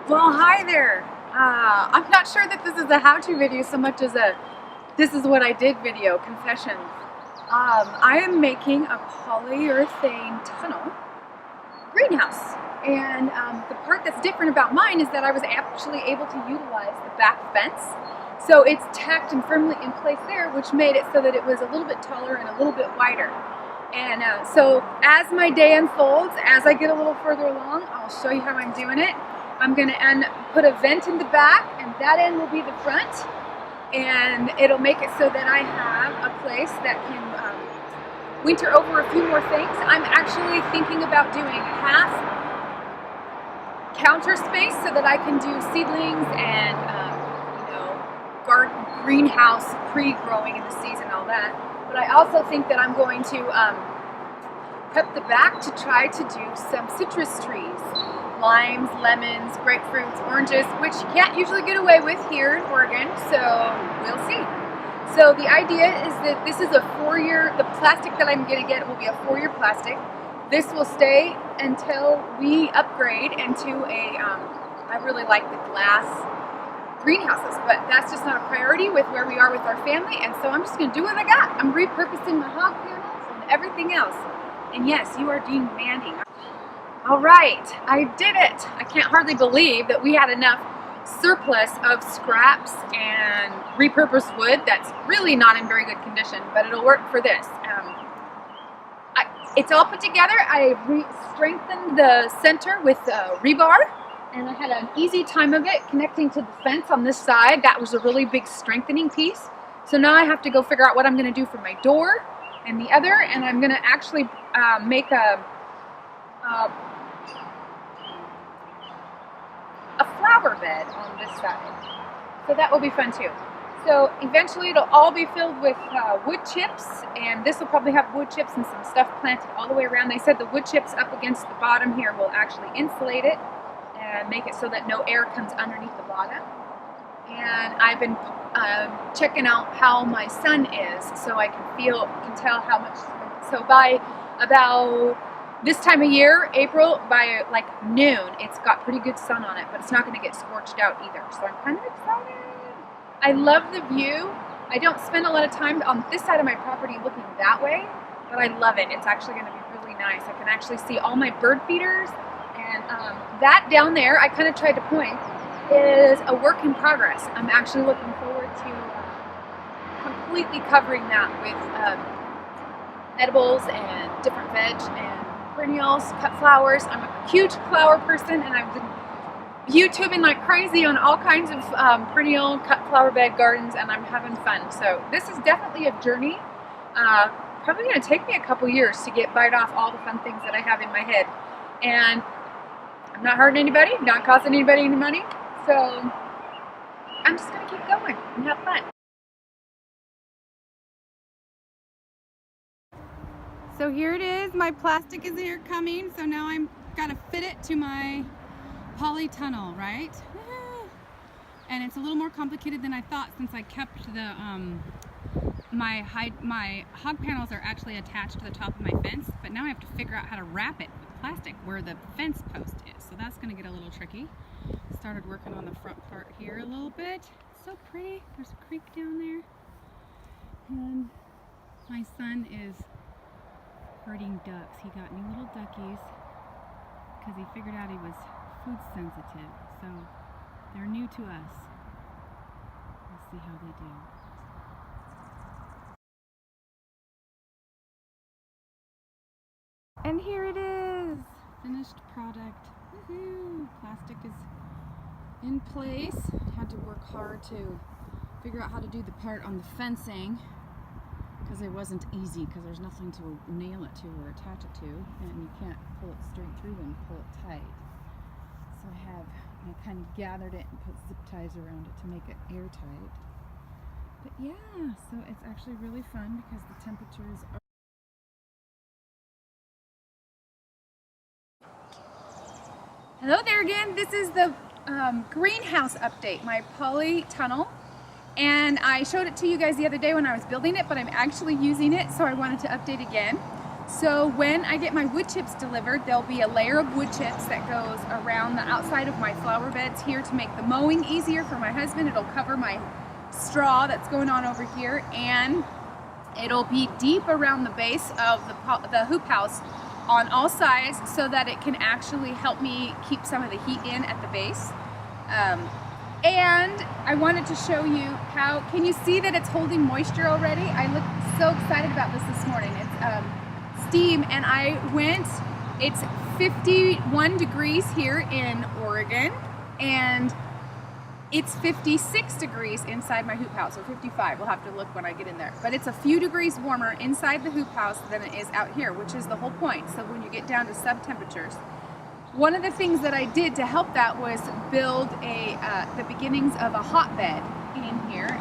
Well, hi there. I'm not sure that this is a how-to video so much as a this is what I did video, confessions. I am making a polyurethane tunnel greenhouse. And the part that's different about mine is that I was actually able to utilize the back fence. So it's tacked and firmly in place there, which made it so that it was a little bit taller and a little bit wider. And so as my day unfolds, as I get a little further along, I'll show you how I'm doing it. I'm going to put a vent in the back, and that end will be the front. And it'll make it so that I have a place that can winter over a few more things. I'm actually thinking about doing half counter space so that I can do seedlings and garden, greenhouse, pre-growing in the season, all that. But I also think that I'm going to prep the back to try to do some citrus trees. Limes, lemons, grapefruits, oranges, which you can't usually get away with here in Oregon, so we'll see. So the idea is that this is a 4-year, the plastic that I'm going to get will be a 4-year plastic. This will stay until we upgrade into a, I really like the glass greenhouses, but that's just not a priority with where we are with our family, and so I'm just going to do what I got. I'm repurposing my hog panels and everything else. And yes, you are demanding. All right, I did it. I can't hardly believe that we had enough surplus of scraps and repurposed wood that's really not in very good condition, but it'll work for this. It's all put together. I strengthened the center with rebar, and I had an easy time of it connecting to the fence on this side. That was a really big strengthening piece. So now I have to go figure out what I'm going to do for my door and the other, and I'm going to actually make a flower bed on this side. So that will be fun too. So eventually it'll all be filled with wood chips, and this will probably have wood chips and some stuff planted all the way around. They said the wood chips up against the bottom here will actually insulate it and make it so that no air comes underneath the bottom. And I've been checking out how my sun is, so I can tell how much. So by about this time of year, April, by like noon, it's got pretty good sun on it, but it's not going to get scorched out either. So I'm kind of excited. I love the view. I don't spend a lot of time on this side of my property looking that way, but I love it. It's actually going to be really nice. I can actually see all my bird feeders, and that down there, I kind of tried to point, is a work in progress. I'm actually looking forward to completely covering that with edibles and different veg and perennials, cut flowers. I'm a huge flower person, and I've been YouTubing like crazy on all kinds of perennial cut flower bed gardens, and I'm having fun. So this is definitely a journey. Probably going to take me a couple years to bite off all the fun things that I have in my head. And I'm not hurting anybody, not costing anybody any money. So I'm just going to keep going and have fun. So here it is. My plastic is here coming. So now I'm got to fit it to my Polytunnel, right? And it's a little more complicated than I thought, since I kept the my hog panels are actually attached to the top of my fence, but now I have to figure out how to wrap it with plastic where the fence post is. So that's going to get a little tricky. Started working on the front part here a little bit. It's so pretty. There's a creek down there, and my son is herding ducks. He got new little duckies because he figured out he was food sensitive, so they're new to us. Let's see how they do. And here it is, finished product. Woohoo! Plastic is in place. Had to work hard to figure out how to do the part on the fencing, because it wasn't easy, because there's nothing to nail it to or attach it to, and you can't pull it straight through and pull it tight. So I kind of gathered it and put zip ties around it to make it airtight. But yeah, so it's actually really fun because the temperatures are... Hello there again. This is the greenhouse update, my Polytunnel. And I showed it to you guys the other day when I was building it, but I'm actually using it, so I wanted to update again. So when I get my wood chips delivered, there'll be a layer of wood chips that goes around the outside of my flower beds here to make the mowing easier for my husband. It'll cover my straw that's going on over here, and it'll be deep around the base of the hoop house on all sides so that it can actually help me keep some of the heat in at the base. And I wanted to show you how, can you see that it's holding moisture already? I look so excited about this morning. It's steam, and I went, it's 51 degrees here in Oregon, and it's 56 degrees inside my hoop house, or 55, we'll have to look when I get in there. But it's a few degrees warmer inside the hoop house than it is out here, which is the whole point. So when you get down to sub temperatures, one of the things that I did to help that was build the beginnings of a hotbed in here.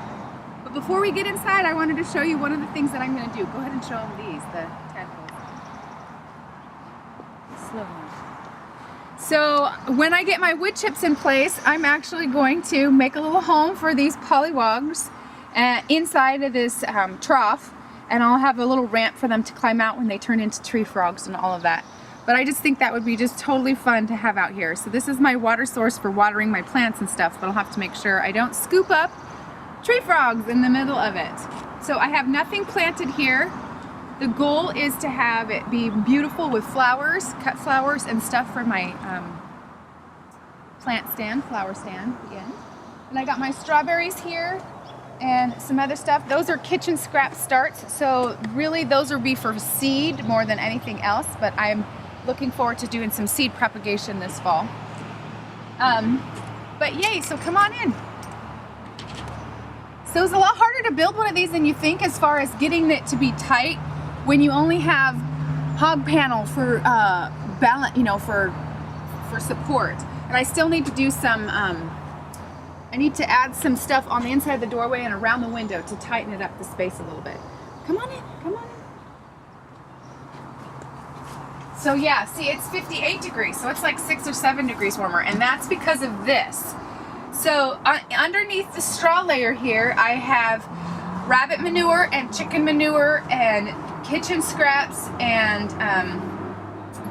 But before we get inside, I wanted to show you one of the things that I'm going to do. Go ahead and show them these, the tadpoles. Slow down. So when I get my wood chips in place, I'm actually going to make a little home for these pollywogs inside of this trough, and I'll have a little ramp for them to climb out when they turn into tree frogs and all of that. But I just think that would be just totally fun to have out here. So this is my water source for watering my plants and stuff, but I'll have to make sure I don't scoop up tree frogs in the middle of it. So I have nothing planted here. The goal is to have it be beautiful with flowers, cut flowers and stuff for my plant stand, flower stand at the end. And I got my strawberries here and some other stuff. Those are kitchen scrap starts, so really those will be for seed more than anything else, but I'm looking forward to doing some seed propagation this fall. But yay, so come on in. So it's a lot harder to build one of these than you think as far as getting it to be tight when you only have hog panel for balance, you know, for support. And I still need to do some, I need to add some stuff on the inside of the doorway and around the window to tighten it up the space a little bit. Come on in, come on in. So yeah, see, it's 58 degrees, so it's like 6 or 7 degrees warmer, and that's because of this. So underneath the straw layer here, I have rabbit manure and chicken manure and kitchen scraps and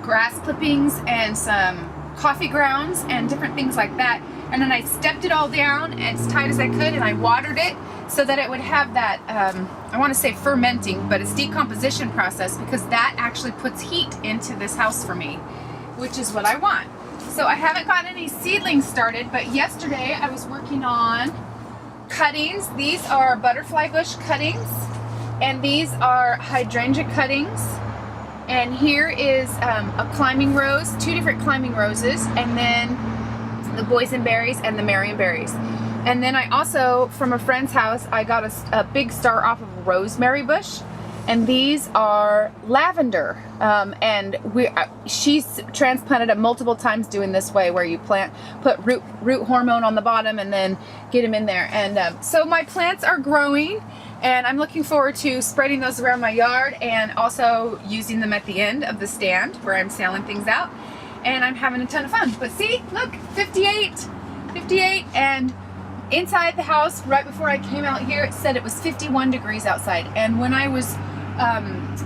grass clippings and some coffee grounds and different things like that. And then I stepped it all down as tight as I could, and I watered it so that it would have that, I want to say fermenting, but it's decomposition process, because that actually puts heat into this house for me, which is what I want. So I haven't got any seedlings started, but yesterday I was working on cuttings. These are butterfly bush cuttings, and these are hydrangea cuttings. And here is a climbing rose, 2 different climbing roses, and then the boysenberries and the marionberries. And then I also, from a friend's house, I got a big star off of a rosemary bush. And these are lavender. And she's transplanted it multiple times doing this way, where you put root hormone on the bottom and then get them in there. And so my plants are growing, and I'm looking forward to spreading those around my yard and also using them at the end of the stand where I'm selling things out. And I'm having a ton of fun. But see, look, 58, and inside the house, right before I came out here, it said it was 51 degrees outside. And when I was,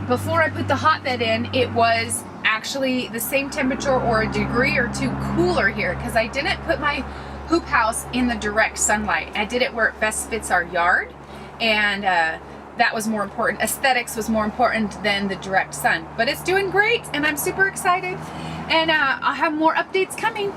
before I put the hotbed in, it was actually the same temperature or a degree or 2 cooler here, because I didn't put my hoop house in the direct sunlight. I did it where it best fits our yard, and that was more important. Aesthetics was more important than the direct sun. But it's doing great, and I'm super excited, and I'll have more updates coming.